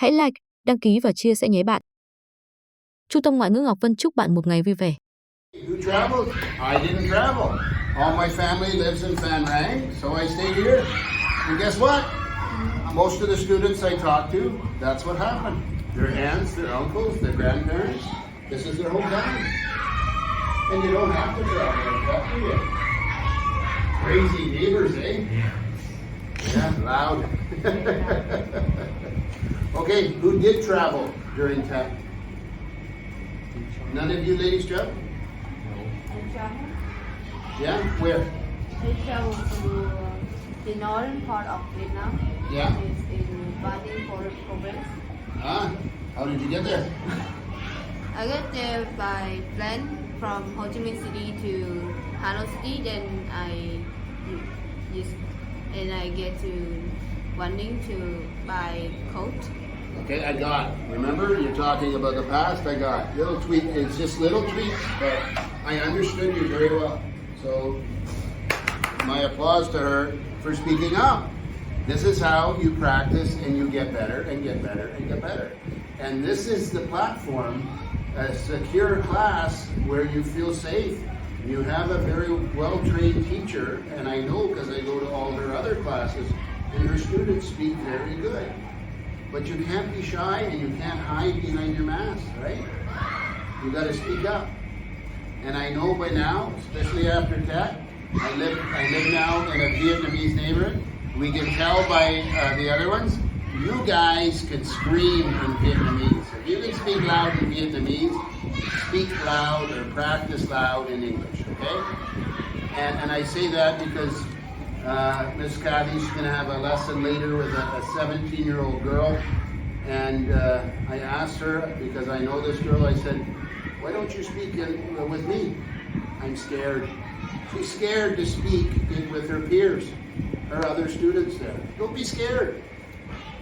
Hãy like, đăng ký và chia sẻ nhé bạn. Trung tâm Ngoại ngữ Ngọc Vân chúc bạn một ngày vui vẻ. You traveled? I didn't travel. All my family lives in Phan Rang, so I stayed here. And guess what? Most of the students I talked to, that's what happened. Their aunts, their uncles, their grandparents, this is their hometown. And you don't have to travel like that, do you? Crazy neighbors, eh? Yeah, loud. Okay, who did travel during TEP? None of you ladies travel? I travel. Yeah, where? I travel to the northern part of Vietnam. Yeah. It's in Bali province. Ah, how did you get there? I got there by plane from Ho Chi Minh City to Hanoi City. Then I get to Quảng Ninh to buy coat. Okay, I got it. Remember, you're talking about the past, I got it. Little tweak, it's just little tweaks, but I understood you very well. So, my applause to her for speaking up. This is how you practice and you get better and get better and get better. And this is the platform, a secure class where you feel safe. You have a very well-trained teacher, and I know because I go to all her other classes, and her students speak very good. But you can't be shy and you can't hide behind your mask, right? You got to speak up. And I know by now, especially after TEC, I live now in a Vietnamese neighborhood. We can tell by the other ones, you guys can scream in Vietnamese. If you can speak loud in Vietnamese, speak loud or practice loud in English, okay? And I say that because Miss Kathy's going to have a lesson later with a 17-year-old girl. And I asked her, because I know this girl, I said, why don't you speak with me? I'm scared. She's scared to speak with her peers, her other students there. Don't be scared.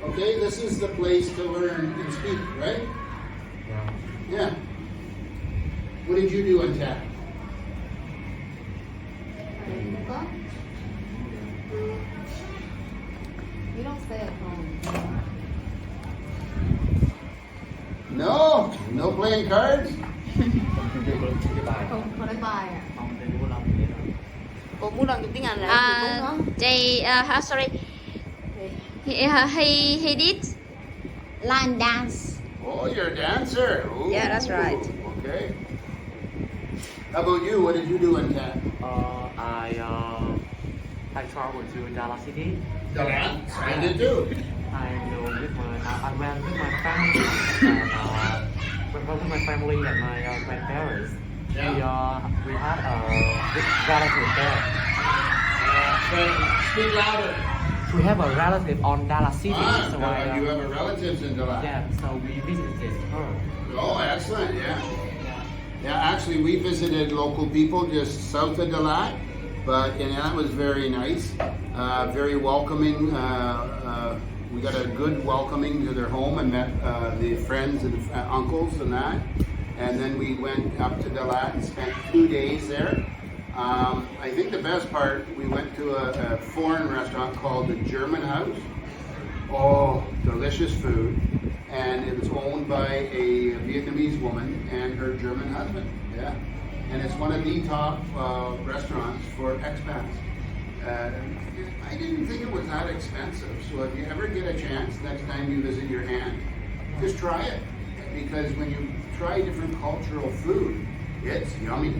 Okay, this is the place to learn and speak, right? Yeah. What did you do on TAP? You don't stay at home. No playing cards? Không đánh bài à? Ủa mua lần tiếng Anh là Sorry. He did line dance. Oh, you're a dancer. Ooh. Yeah, that's right. Okay. How about you? What did you do in TAP? I traveled to Dallas City. Dallas? I did too. I went with my family and my grandparents. Yeah. We had a relative there. Speak louder. We have a relative on Dallas City. So You have a relatives in Dallas. yeah, so we visited her. Oh, excellent. Yeah. Yeah, actually, we visited local people just south of Dalat, and that was very nice, very welcoming. We got a good welcoming to their home and met the friends and uncles and that. And then we went up to Dalat and spent 2 days there. I think the best part, we went to a foreign restaurant called the German House. Oh, delicious food. And it was owned by a Vietnamese woman and her German husband. Yeah. And it's one of the top restaurants for expats. I didn't think it was that expensive. So if you ever get a chance, next time you visit your aunt, just try it. Because when you try different cultural food, it's yummy.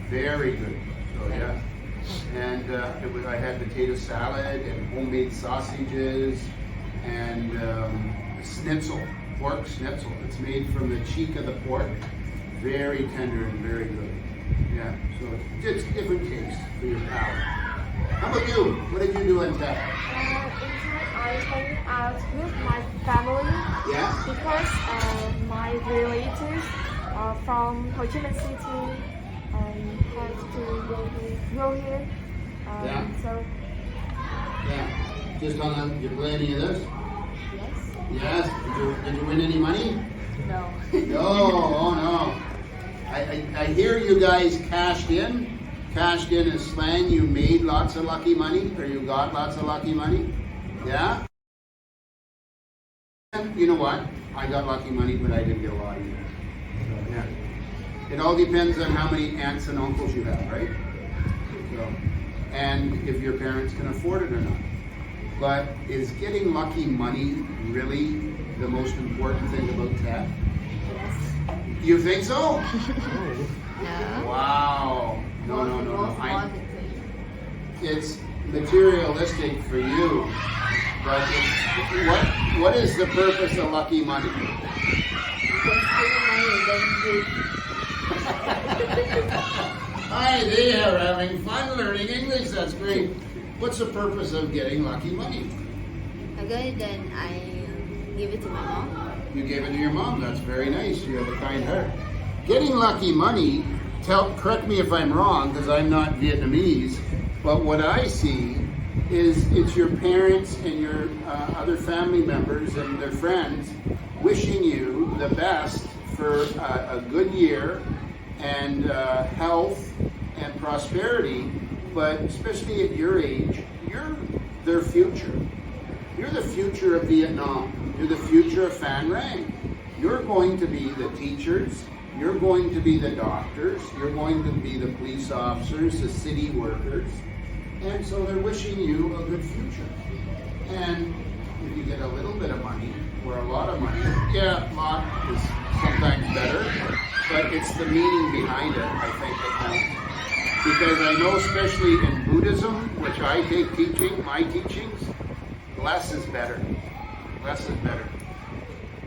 Very good. So yeah. And I had potato salad and homemade sausages and schnitzel, pork schnitzel. It's made from the cheek of the pork. Very tender and very good. Yeah, so just different taste for your palate. How about you? What did you do in TEP? I hang out with my family. Yeah? Because my relatives are from Ho Chi Minh City and have to go here. Yeah. So Yeah. Just you play any of this? yes. Yes. Did you win any money? No. No, oh no. I hear you guys cashed in. Cashed in is slang. You made lots of lucky money, or you got lots of lucky money. Yeah? And you know what? I got lucky money, but I didn't get a lot either. So, yeah. It all depends on how many aunts and uncles you have, right? So, and if your parents can afford it or not. But is getting lucky money really the most important thing about tech? Yes. You think so? No. Wow. No, no, no, Most no. positive. It's materialistic for you, but it's, what is the purpose of lucky money? You can steal money and then you Hi, they are having fun learning English. That's great. What's the purpose of getting lucky money? okay, then I give it to my mom. You gave it to your mom. That's very nice. You have a kind heart. Getting lucky money, correct me if I'm wrong, because I'm not Vietnamese, but what I see is it's your parents and your other family members and their friends wishing you the best for a good year and health and prosperity, but especially at your age, you're their future. You're the future of Vietnam. You're the future of Phan Rang. You're going to be the teachers. You're going to be the doctors. You're going to be the police officers, the city workers. And so they're wishing you a good future. And if you get a little bit of money, or a lot of money, yeah, a lot is sometimes better, but it's the meaning behind it, I think, that counts. Because I know, especially in Buddhism, which I take teaching, my teachings, less is better. Less is better.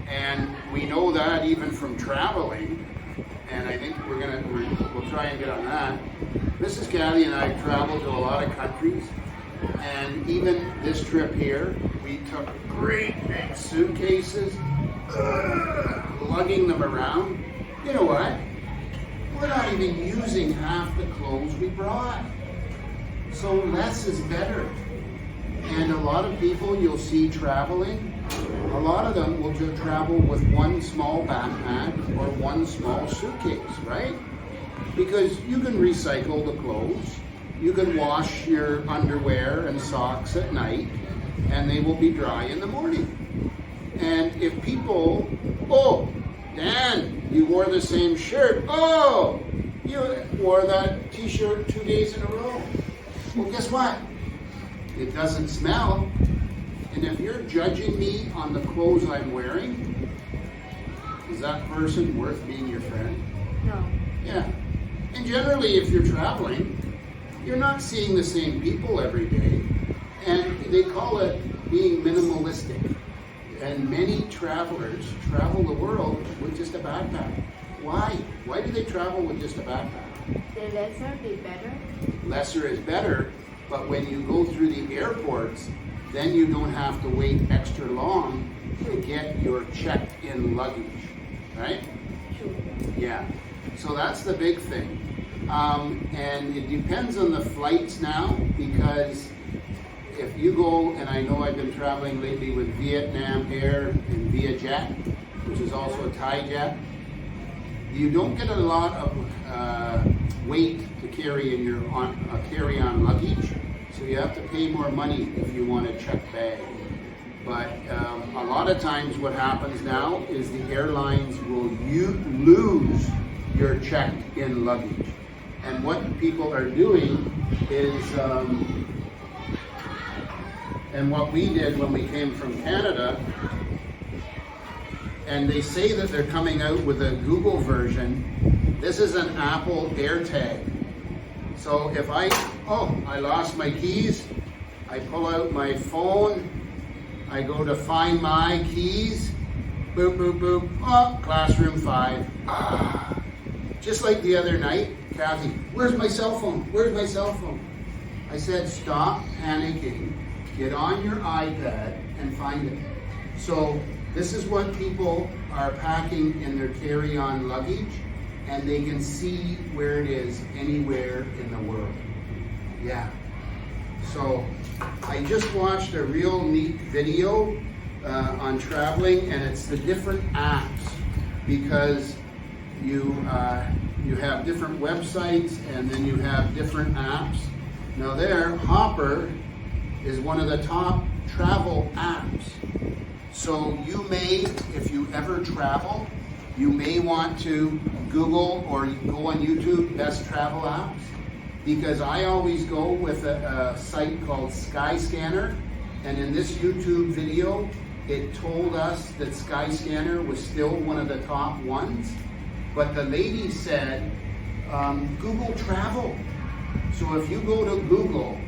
And we know that even from traveling, and I think we'll try and get on that. Mrs. Kathy and I traveled to a lot of countries, and even this trip here, we took great big suitcases, lugging them around. You know what? We're not even using half the clothes we brought. So less is better. And a lot of people you'll see traveling, a lot of them will just travel with one small backpack or one small suitcase, right? Because you can recycle the clothes, you can wash your underwear and socks at night, and they will be dry in the morning. And if people, oh, Dan, you wore the same shirt. Oh, you wore that t-shirt 2 days in a row. Well, guess what? It doesn't smell. And if you're judging me on the clothes I'm wearing, is that person worth being your friend? No. Yeah. And generally, if you're traveling, you're not seeing the same people every day. And they call it being minimalistic. And many travelers travel the world with just a backpack. Why? Why do they travel with just a backpack? The lesser, the better. Lesser is better, but when you go through the airports, then you don't have to wait extra long to get your checked-in luggage, right? True. Yeah. So that's the big thing. And it depends on the flights now, because if you go, and I know I've been traveling lately with Vietnam Air and Vietjet, which is also a Thai jet, you don't get a lot of weight to carry in your carry-on luggage, so you have to pay more money if you want a checked bag. But a lot of times what happens now is the airlines will lose your checked-in luggage. And what people are doing is, and what we did when we came from Canada, and they say that they're coming out with a Google version. This is an Apple AirTag. So if I lost my keys, I pull out my phone, I go to find my keys, boop, boop, boop, oh, classroom 5. Just like the other night, Kathy, where's my cell phone? Where's my cell phone? I said, stop panicking. Get on your iPad and find it. So this is what people are packing in their carry-on luggage, and they can see where it is anywhere in the world. Yeah. So I just watched a real neat video on traveling, and it's the different apps, because you have different websites and then you have different apps. Now there, Hopper is one of the top travel apps. So you may, if you ever travel, you may want to Google or go on YouTube best travel apps, because I always go with a site called Skyscanner, and in this YouTube video it told us that Skyscanner was still one of the top ones, but the lady said Google Travel. So if you go to Google,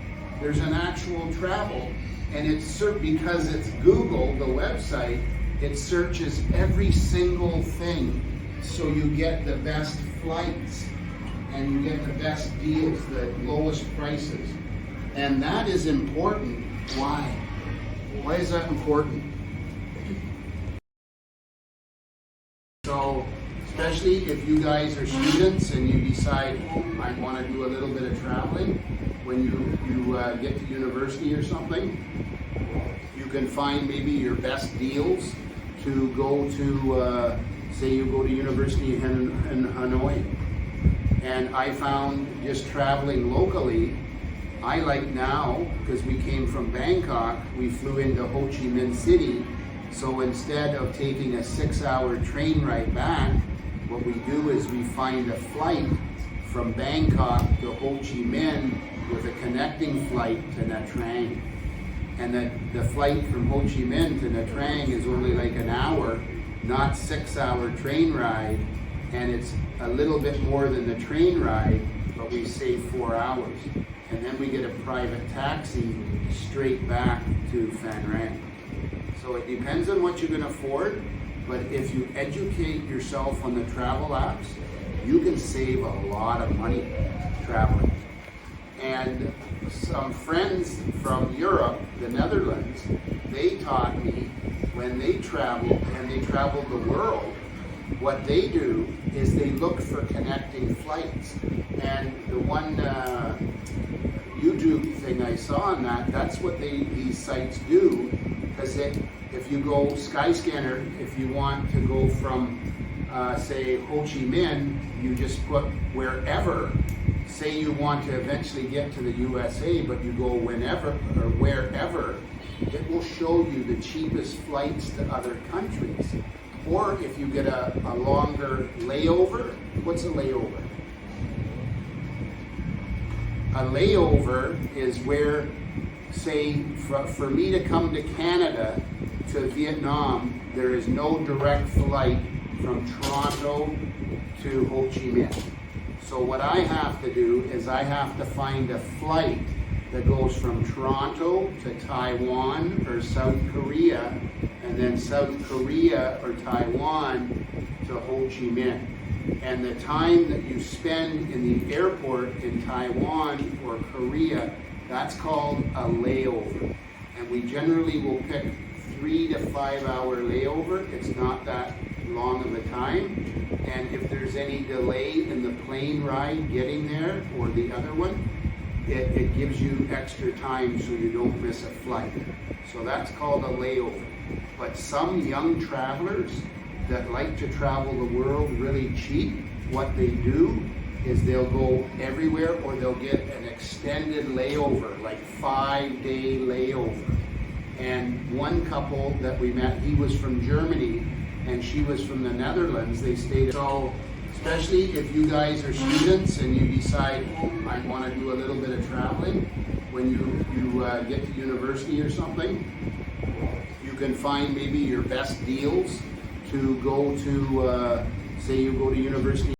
there's an actual travel, and it's because it's Google, the website, it searches every single thing, so you get the best flights and you get the best deals, the lowest prices. And that is important. Why? Why is that important? So, especially if you guys are students and you decide, oh, I want to do a little bit of traveling, when you get to university or something, you can find maybe your best deals to go to, say you go to university in Hanoi. And I found just traveling locally, I like now, because we came from Bangkok, we flew into Ho Chi Minh City. So instead of taking a 6-hour train ride back, what we do is we find a flight from Bangkok to Ho Chi Minh with a connecting flight to Nha Trang. And the flight from Ho Chi Minh to Nha Trang is only like an hour, not 6-hour train ride. And it's a little bit more than the train ride, but we save 4 hours. And then we get a private taxi straight back to Phan Rang. So it depends on what you can afford, but if you educate yourself on the travel apps, you can save a lot of money traveling. And some friends from Europe, the Netherlands, they taught me when they traveled, and they traveled the world, what they do is they look for connecting flights. And the one YouTube thing I saw on that, that's what these sites do, because if you go Skyscanner, if you want to go from, say, Ho Chi Minh, you just put wherever. Say you want to eventually get to the USA, but you go whenever or wherever, it will show you the cheapest flights to other countries. Or if you get a longer layover, what's a layover? A layover is where, say, for me to come to Canada, to Vietnam, there is no direct flight from Toronto to Ho Chi Minh. So what I have to do is I have to find a flight that goes from Toronto to Taiwan or South Korea, and then South Korea or Taiwan to Ho Chi Minh. And the time that you spend in the airport in Taiwan or Korea, that's called a layover. And we generally will pick 3 to 5 hour layover. It's not that long of a time. And if there's any delay in the plane ride getting there or the other one, it gives you extra time so you don't miss a flight. So that's called a layover. But some young travelers that like to travel the world really cheap, what they do is they'll go everywhere, or they'll get an extended layover, like 5-day layover. And one couple that we met, he was from Germany and she was from the Netherlands. They stayed. So especially if you guys are students and you decide, oh, I want to do a little bit of traveling, when you get to university or something, you can find maybe your best deals to go to, say you go to university